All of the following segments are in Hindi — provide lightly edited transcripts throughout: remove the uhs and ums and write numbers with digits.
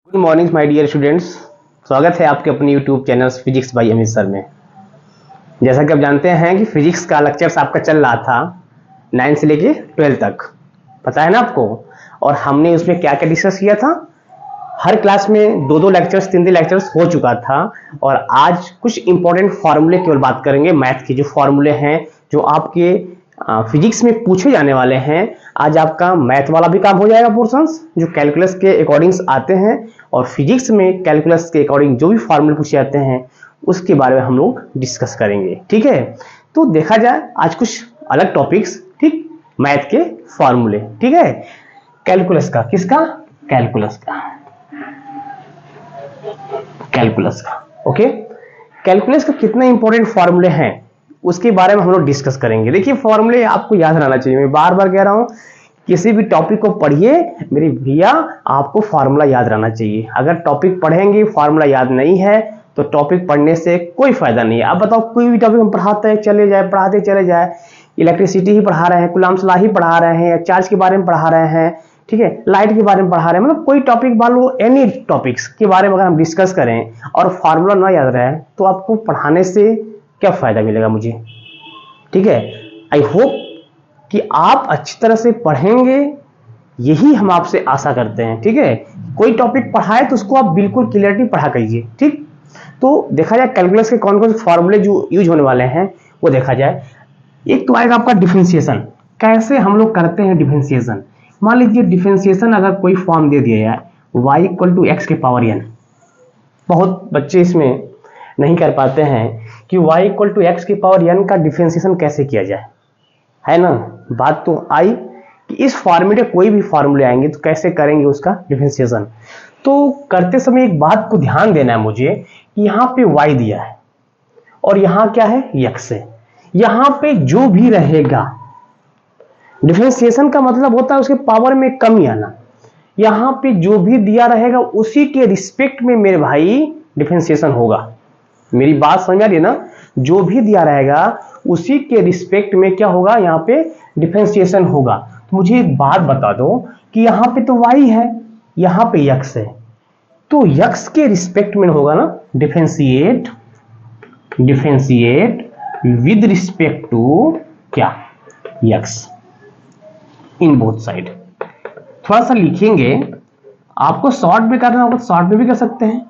Good morning my dear students. स्वागत है आपके अपने YouTube channel physics by Amit sir में। जैसा कि आप जानते हैं कि फिजिक्स का लेक्चर्स आपका चल रहा था 9 से लेके 12 तक, पता है ना आपको। और हमने उसमें क्या क्या डिस्कस किया था। हर क्लास में दो लेक्चर्स 3 लेक्चर्स हो चुका था। और आज कुछ इंपॉर्टेंट फार्मूले केवल बात करेंगे, मैथ के जो फार्मूले हैं जो आपके फिजिक्स में पूछे जाने वाले हैं। आज आपका मैथ वाला भी काम हो जाएगा, पोर्शंस जो कैलकुलस के अकॉर्डिंग्स आते हैं और फिजिक्स में कैलकुलस के अकॉर्डिंग जो भी फार्मूले पूछे जाते हैं उसके बारे में हम लोग डिस्कस करेंगे। ठीक है, तो देखा जाए आज कुछ अलग टॉपिक्स, ठीक, मैथ के फार्मूले। ठीक है, कैलकुलस का, किसका? कैलकुलस का, कैलकुलस का। ओके, कैलकुलस का कितने इंपॉर्टेंट फार्मूले हैं उसके बारे में हम लोग डिस्कस करेंगे। देखिए, फॉर्मूले आपको याद रहना चाहिए। मैं बार बार कह रहा हूं, किसी भी टॉपिक को पढ़िए मेरे भैया, आपको फार्मूला याद रहना चाहिए। अगर टॉपिक पढ़ेंगे फार्मूला याद नहीं है तो टॉपिक पढ़ने से कोई फायदा नहीं है। आप बताओ, कोई भी टॉपिक हम पढ़ाते चले जाए, इलेक्ट्रिसिटी ही पढ़ा रहे हैं, कूलम्ब्स लॉ ही पढ़ा रहे हैं, या चार्ज के बारे में पढ़ा रहे हैं, ठीक है, लाइट के बारे में पढ़ा रहे हैं, मतलब कोई टॉपिक मान लो, एनी टॉपिक्स के बारे में अगर हम डिस्कस करें और फार्मूला ना याद रहे तो आपको पढ़ाने से क्या फायदा मिलेगा मुझे। ठीक है, आई होप कि आप अच्छी तरह से पढ़ेंगे, यही हम आपसे आशा करते हैं। ठीक है, कोई टॉपिक पढ़ाए तो उसको आप बिल्कुल क्लियरिटी पढ़ा कीजिए। ठीक, तो देखा जाए कैलकुलस के कौन कौन से फॉर्मूले जो यूज होने वाले हैं वो देखा जाए। एक तो आएगा आपका डिफरेंशिएशन। कैसे हम लोग करते हैं डिफरेंशिएशन। मान लीजिए डिफरेंशिएशन अगर कोई फॉर्म दे दिया है y = x के पावर n। बहुत बच्चे इसमें नहीं कर पाते हैं कि y = x के पावर n का डिफरेंशिएशन कैसे किया जाए, है ना। बात तो आई कि इस फॉर्मूले, कोई भी फॉर्मूले आएंगे तो कैसे करेंगे उसका डिफरेंशिएशन। तो करते समय एक बात को ध्यान देना है मुझे कि यहाँ पे y दिया है और यहाँ क्या है, x है। यहाँ पे जो भी रहेगा, डिफरेंशिएशन का मतलब होता है उसके पावर में कमी आना। यहाँ पे जो भी दिया रहेगा उसी के रिस्पेक्ट में मेरे भाई डिफरेंशिएशन होगा। मेरी बात समझ आ रही है ना। जो भी दिया रहेगा उसी के रिस्पेक्ट में क्या होगा, यहाँ पे डिफरेंशिएशन होगा। तो मुझे एक बात बता दो कि यहाँ पे तो y है, यहाँ पे x है, तो x के रिस्पेक्ट में होगा ना डिफरेंशिएट विद रिस्पेक्ट टू क्या, x इन बोथ साइड। थोड़ा सा लिखेंगे, आपको शॉर्ट में करना होगा तो शॉर्ट में भी कर सकते हैं,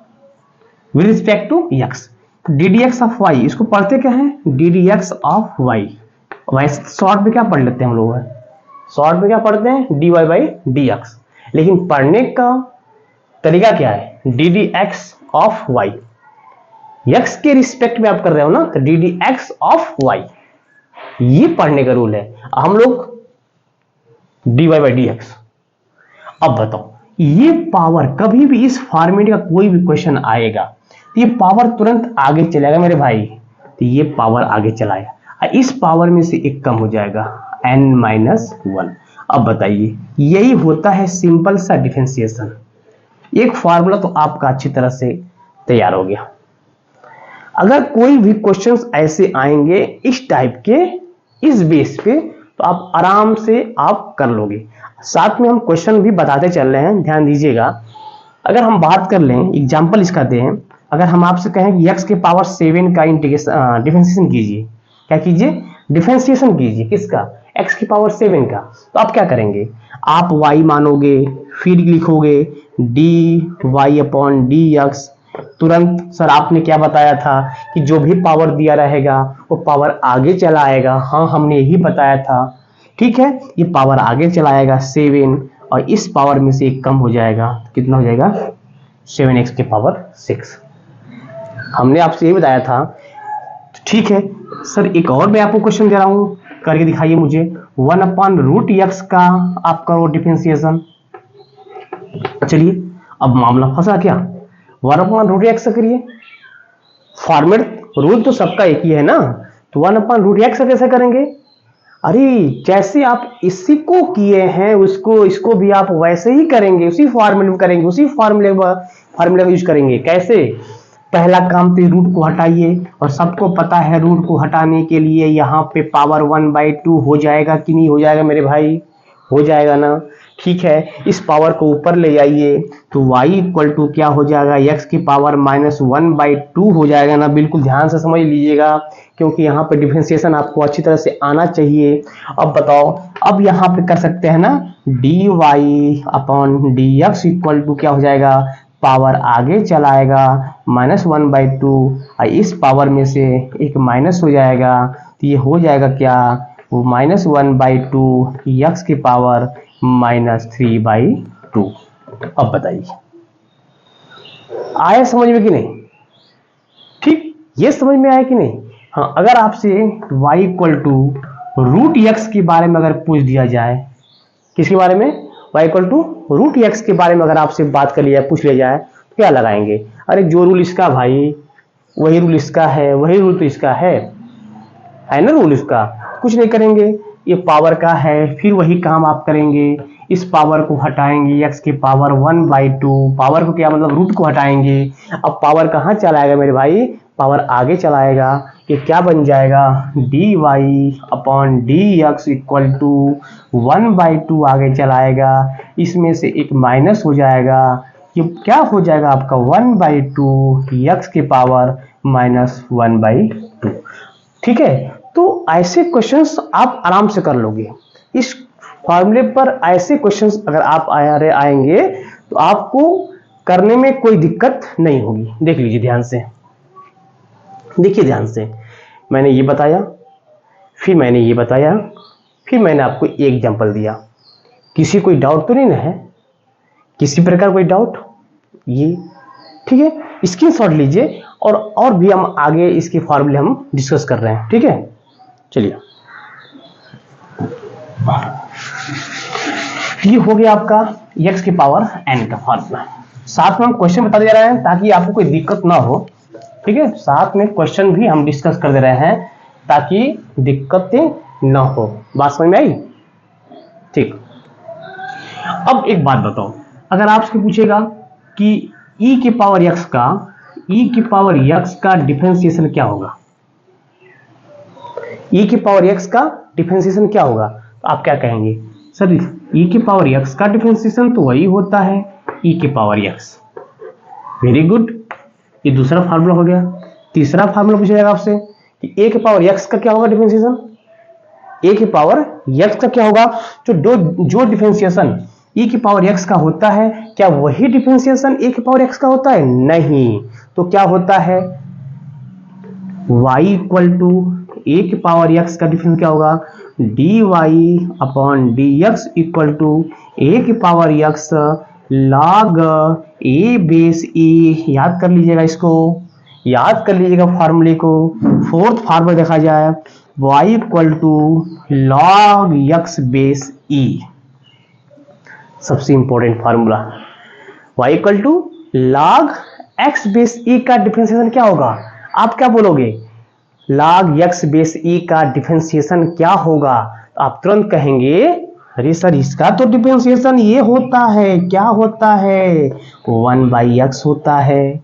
with respect to x। ddx of y, इसको पढ़ते क्या है, ddx ऑफ y। वैसे शॉर्ट में क्या पढ़ लेते हैं हम लोग, शॉर्ट में क्या पढ़ते हैं, dy/dx। लेकिन पढ़ने का तरीका क्या है, ddx ऑफ y। x के रिस्पेक्ट में आप कर रहे हो ना, तो ddx ऑफ y, ये पढ़ने का रूल है। हम लोग dy/dx। अब बताओ, ये पावर कभी भी इस फॉर्मेट का कोई भी क्वेश्चन आएगा तो ये पावर तुरंत आगे चलेगा मेरे भाई, तो ये पावर आगे चलाएगा, इस पावर में से एक कम हो जाएगा, n-1। अब बताइए, यही होता है सिंपल सा डिफरेंशिएशन। एक फॉर्मूला तो आपका अच्छी तरह से तैयार हो गया। अगर कोई भी क्वेश्चंस ऐसे आएंगे इस टाइप के, इस बेस पे, तो आप आराम से आप कर लोगे। साथ में हम क्वेश्चन भी बताते चल रहे हैं, ध्यान दीजिएगा। अगर हम बात कर लें, एग्जांपल इसका दें, अगर हम आपसे कहें कि x के पावर 7 का इंटीग्रेशन डिफरेंशिएशन कीजिए, क्या कीजिए, डिफरेंशिएशन कीजिए, किसका, x की पावर 7 का, तो आप क्या करेंगे, आप y मानोगे, फिर लिखोगे dy/dx। तुरंत सर आपने क्या बताया था कि जो भी पावर दिया रहेगा वो पावर आगे चला आएगा। हाँ, हमने यही बताया था। ठीक है, ये पावर आगे चलाएगा 7 और इस पावर में से एक कम हो जाएगा, कितना हो जाएगा, 7x के पावर 6। हमने आपसे ये बताया था। ठीक है सर, एक और मैं आपको क्वेश्चन दे रहा हूं, करके दिखाइए मुझे। 1/√x का आप करो डिफरेंशिएशन। चलिए, अब मामला फंसा क्या, 1/√x से करिए। फॉर्मेट रूल तो सबका एक ही है ना, तो 1/√x कैसे करेंगे। अरे जैसे आप इसी को किए हैं उसको, इसको भी आप वैसे ही करेंगे, उसी फॉर्मूले में करेंगे, उसी फॉर्मूले का यूज करेंगे। कैसे, पहला काम तो रूट को हटाइए, और सबको पता है रूट को हटाने के लिए यहाँ पे पावर 1/2 हो जाएगा कि नहीं हो जाएगा मेरे भाई, हो जाएगा ना। ठीक है, इस पावर को ऊपर ले जाइए तो y इक्वल टू क्या हो जाएगा, x की पावर -1/2 हो जाएगा ना। बिल्कुल ध्यान से समझ लीजिएगा क्योंकि यहाँ पे डिफरेंशिएशन आपको अच्छी तरह से आना चाहिए। अब बताओ, अब यहाँ पे कर सकते हैं ना, dy/dx इक्वल टू क्या हो जाएगा, पावर आगे चलाएगा -1/2, इस पावर में से एक माइनस हो जाएगा तो ये हो जाएगा क्या, वो -1/2 x की पावर -3/2। अब बताइए आया समझ में कि नहीं? ठीक, ये समझ में आया कि नहीं? हाँ, अगर आपसे y इक्वल टू √x के बारे में अगर पूछ दिया जाए, किसके बारे में, y इक्वल टू √x के बारे में अगर आपसे बात कर लिया, पूछ लिया जाए तो क्या लगाएंगे? अरे जो रूल इसका भाई वही रूल इसका है, वही रूल तो इसका है ना रूल इसका, कुछ नहीं करेंगे। ये पावर का है, फिर वही काम आप करेंगे, इस पावर को हटाएंगे, x की पावर 1/2, पावर को क्या मतलब, रूट को हटाएंगे। अब पावर कहाँ चलाएगा मेरे भाई, पावर आगे चलाएगा, ये क्या बन जाएगा, dy/dx इक्वल टू 1/2 आगे चलाएगा, इसमें से एक माइनस हो जाएगा, ये क्या हो जाएगा आपका 1/2 x की पावर -1/2। ठीक है, तो ऐसे क्वेश्चंस आप आराम से कर लोगे। इस फॉर्मूले पर ऐसे क्वेश्चंस अगर आप आएंगे तो आपको करने में कोई दिक्कत नहीं होगी। देख लीजिए ध्यान से, देखिए ध्यान से, मैंने ये बताया, फिर मैंने ये बताया, फिर मैंने आपको एक एग्जांपल दिया। किसी कोई डाउट तो नहीं ना है, किसी प्रकार कोई डाउट? ये ठीक है, स्क्रीनशॉट लीजिए और भी हम आगे इसके फॉर्मूले हम डिस्कस कर रहे हैं। ठीक है, चलिए, ये हो गया आपका x की पावर n का फॉर्मूला। साथ में हम क्वेश्चन बता दे रहे हैं ताकि आपको कोई दिक्कत ना हो। ठीक है, साथ में क्वेश्चन भी हम डिस्कस कर दे रहे हैं ताकि दिक्कतें ना हो। बात समझ में आई? ठीक, अब एक बात बताओ, अगर आपसे पूछेगा कि e की पावर x का डिफरेंशिएशन क्या होगा, e की पावर x का डिफरेंशिएशन क्या होगा, तो आप क्या कहेंगे, सर e की पावर x का डिफरेंशिएशन तो वही होता है e की पावर x। वेरी गुड, ये दूसरा फार्मूला हो गया। तीसरा फार्मूला पूछा जाएगा आपसे कि a की पावर x का क्या होगा डिफरेंशिएशन, a की पावर x का क्या होगा, जो डिफरेंशिएशन e की पावर x का होता है, क्या वही डिफरेंशिएशन a की पावर x का होता है? नहीं, तो क्या होता है, y इक्वल टू a की पावर x का डिफरेंस क्या होगा, dy/dx इक्वल टू a की power x log a base e। याद कर लीजिएगा, इसको याद कर लीजिएगा फार्मूले को। फोर्थ फार्मूला देखा जाए, y equal to log x base e, सबसे important formula. y equal to log x base e का डिफरेंशिएशन क्या होगा, आप क्या बोलोगे, log x बेस e का डिफरेंशिएशन क्या होगा, आप तुरंत कहेंगे अरे सर इसका तो डिफरेंशिएशन ये होता है, क्या होता है, 1/x होता है,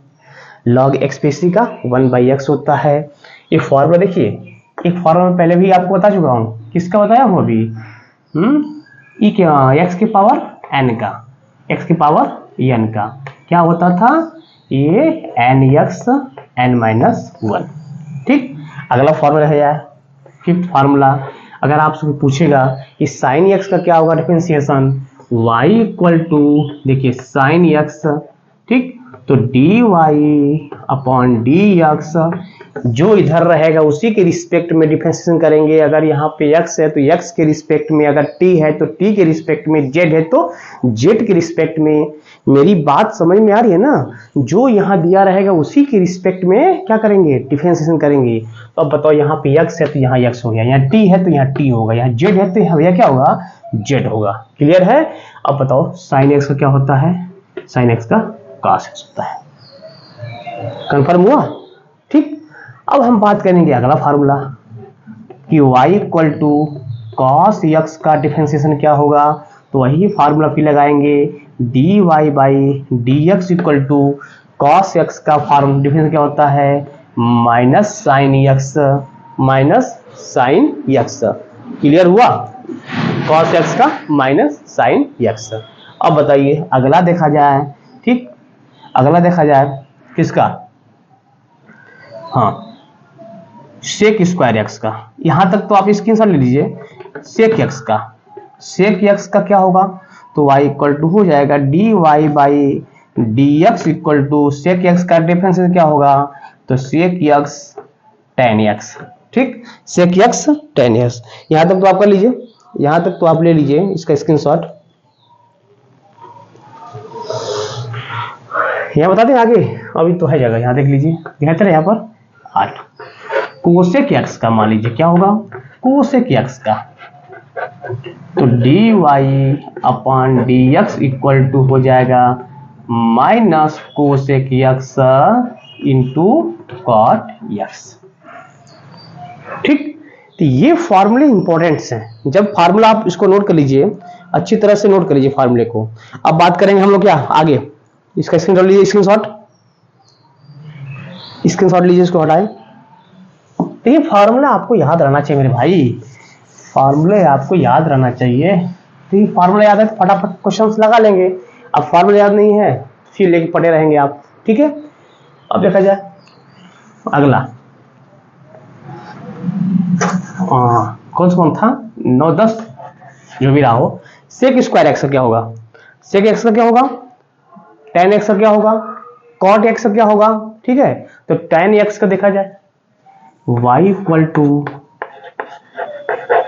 log x बेस e का 1/x होता है। एक फॉर्मूला देखिए, एक फॉर्मूला पहले भी आपको बता चुका हूं, किसका बताया हूं अभी, e के x की पावर n का, x की पावर n का क्या होता था, ये nx n-1। ठीक, अगला फॉर्मूला है यार, फिफ्थ फार्मूला। अगर आपसे पूछेगा कि साइन x का क्या होगा डिफरेंशिएशन, y इक्वल टू, देखिए साइन x, ठीक, तो dy/dx, जो इधर रहेगा उसी के रिस्पेक्ट में डिफरेंशिएशन करेंगे। अगर यहाँ पे x है तो x के रिस्पेक्ट में, अगर t है तो t के रिस्पेक्ट में, z है तो z के रिस्पेक्ट में। मेरी बात समझ में आ रही है ना, जो यहाँ दिया रहेगा उसी के रिस्पेक्ट में क्या करेंगे, डिफरेंशिएशन करेंगे। तो अब बताओ, यहाँ पे x है तो यहाँ x हो गया, यहाँ t है तो यहाँ t होगा, यहाँ z है तो यहाँ क्या होगा, z होगा। क्लियर है? अब बताओ साइन x का क्या होता है, साइन x का cos x होता है। कंफर्म हुआ? ठीक, अब हम बात करेंगे अगला फार्मूला कि y equal to cos x का डिफरेंशिएशन क्या होगा, तो वही फार्मूला फिर लगाएंगे, dy/dx equal to cos x का फार्मूला डिफरेंस क्या होता है, माइनस साइन x। क्लियर हुआ? cos x का माइनस sin x। अब बताइए अगला देखा जाए, ठीक, अगला देखा जाए किसका, हाँ sec स्क्वायर एक्स का। यहां तक तो आप स्क्रीनशॉट ले लीजिए। sec x का, sec x का क्या होगा, तो y इक्वल टू हो जाएगा dy by dx equal to sec x का डिफरेंस क्या होगा, तो sec x tan x, ठीक, sec x tan x। यहां तक तो आप कर लीजिए, यहां तक तो आप ले लीजिए इसका स्क्रीनशॉट। यहाँ बता दें आगे, अभी तो है जगह, यहाँ देख लीजिए, बेहतर है यहाँ पर 8। कोसेक एक्स का मान लीजिए क्या होगा, कोसेक एक्स का, तो D Y upon D X equal to हो जाएगा minus cosec x into cot x, ठीक। तो ये फॉर्मूले इंपॉर्टेंट्स हैं। जब फार्मूला आप इसको नोट कर लीजिए, अच्छी तरह से नोट कर लीजिए फार्मूले को। अब बात करेंगे हम लोग क्या आगे, इसका स्क्रीनशॉट लीजिए, स्क्रीनशॉट लीजिए, इसको हटाएं। तो ये फार्मूला आपको याद रहना चाहिए मेरे भाई, फार्मूले आपको याद रहना चाहिए। तो ये फार्मूला याद है तो फटाफट क्वेश्चंस लगा लेंगे। अब फार्मूला याद नहीं है फिर लेके पड़े रहेंगे आप, ठीक है। अब देखा जाए अगला, कौन था 9 10 जो भी रहा हो। सेक स्क्वायर एक्स का क्या होगा, सेक एक्स का क्या होगा, tan एक्स का क्या होगा, cot एक्स का क्या होगा, ठीक है। तो tan एक्स का देखा जाए y equal to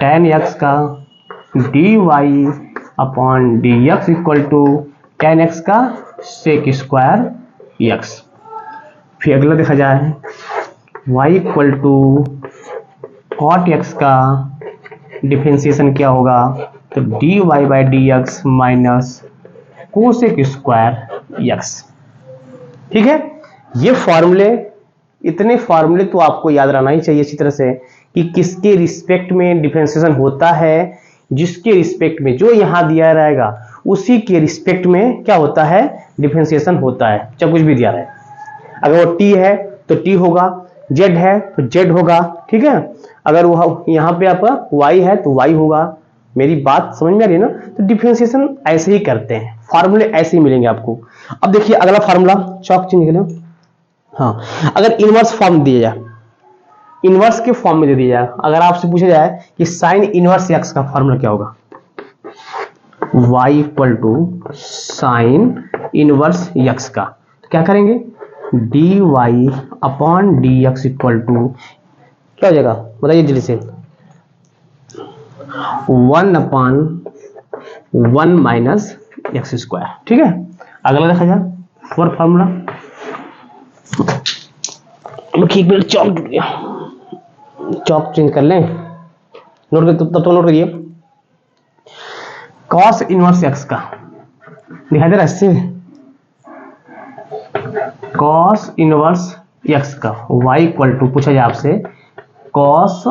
tan x का dy upon dx equal to tan x का सेक स्क्वायर एक्स। फिर अगला देखा जाए y equal to cot x का डिफरेंशिएशन क्या होगा, तो dy by D X minus cosec square x, ठीक है। ये फॉर्मूले, इतने फॉर्मूले तो आपको याद रहना ही चाहिए अच्छी तरह से कि किसके रिस्पेक्ट में डिफरेंशिएशन होता है, जिसके रिस्पेक्ट में जो यहां दिया रहेगा उसी के रिस्पेक्ट में क्या होता है, डिफरेंशिएशन होता है। चाहे कुछ भी दिया रहे, अगर वो t है तो t होगा, z है तो z होगा, ठीक है। अगर वो यहाँ पे आपका y है तो y होगा। मेरी बात समझ में आ रही है ना। तो डिफरेंशिएशन ऐसे ही करते हैं, फार्मूले ऐसे ही मिलेंगे आपको। अब देखिए अगला फार्मूला, चौक चिन्ह निकले, हाँ, अगर इनवर्स फॉर्म दिया जाए, इनवर्स के फॉर्म में दे दिया जाए, अगर आपसे पूछा जाए कि साइन इनवर्स एक्स का फॉर्मूला क्या होगा, y equal to sine inverse x का, तो क्या करेंगे, D Y upon D X equal to क्या हो जाएगा, बताइए जल्दी से, 1/1 माइनस एक्स स्क्वायर, ठीक है। अगला देखा जाए फॉर फॉर्मूला, चौक टूट गया, चौक चेंज कर लें, नोट कर, तब तो नोट करिए। कॉस इनवर्स एक्स का दिखाई दे रहा है इससे, कॉस इनवर्स एक्स का y इक्वल टू पूछा जाए आपसे कॉस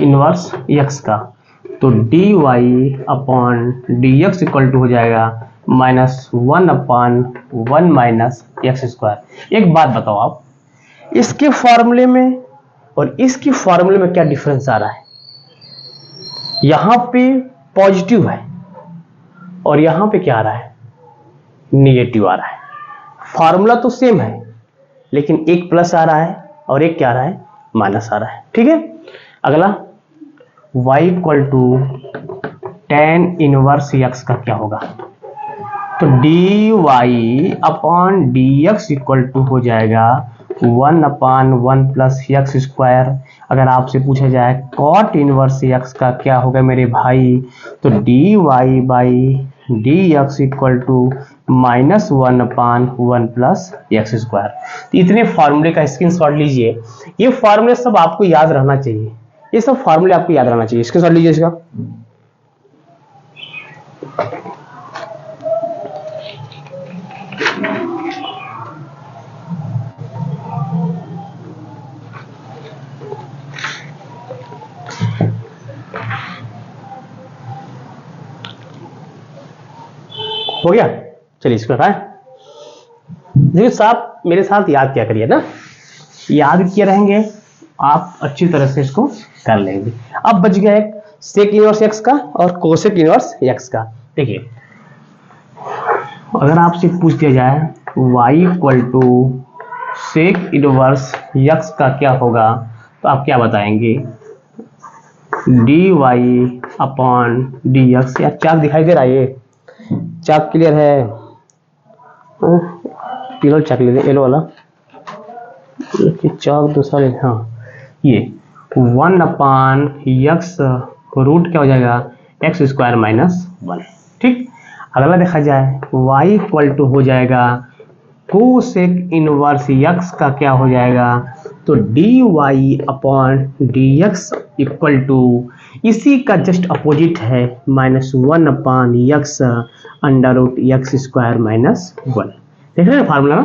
इनवर्स एक्स का, तो D Y upon D X equal to हो जाएगा -1/1 माइनस एक्स स्क्वायर। एक बात बताओ आप, इसके फॉर्मूले में और इसके फॉर्मूले में क्या डिफरेंस आ रहा है, यहां पे पॉजिटिव है और यहां पे क्या आ रहा है, नेगेटिव आ रहा है। फॉर्मूला तो सेम है लेकिन एक प्लस आ रहा है और एक क्या आ रहा है, माइनस आ रहा है, ठीक है। अगला y equal to tan inverse x का क्या होगा, तो D Y upon D X equal to हो जाएगा 1/1 प्लस एक्स स्क्वायर। अगर आपसे पूछा जाए कॉट इनवर्स एक्स का क्या होगा मेरे भाई, तो D Y by D X equal to -1/1 plus x square. तो इतने फार्मूले का स्क्रीनशॉट लीजिए, ये फार्मूले सब आपको याद रहना चाहिए, ये सब फार्मूले आपको याद रहना चाहिए, स्क्रीनशॉट लीजिए इसका। हो गया, चलिए इसको हटाएं। देखिए साहब मेरे साथ याद क्या करिए ना, याद किए रहेंगे आप अच्छी तरह से इसको कर लेंगे। अब बच गया एक सेक इनवर्स एक्स का और कोसेक इनवर्स एक्स का। देखिए अगर आपसे पूछ दिया जाए y equal to sec inverse x का क्या होगा, तो आप क्या बताएंगे, dy अपॉन dx। यार चार्ट दिखाई दे रहा है, ये चार्ट क्लियर है, पीला चार्ट ले लें, येलो वाला चार्ट दूसरा ले। हाँ ये 1 अपॉन एक्स रूट क्या हो जाएगा, एक्स स्क्वायर माइनस 1। ठीक, अगला देखा जाए y इक्वल टू हो जाएगा कोसेक इनवर्स एक्स का क्या हो जाएगा, तो dy upon dx equal to इसी का जस्ट अपोजिट है -1 upon x under root x square minus 1। देख रहे हैं फार्मूला।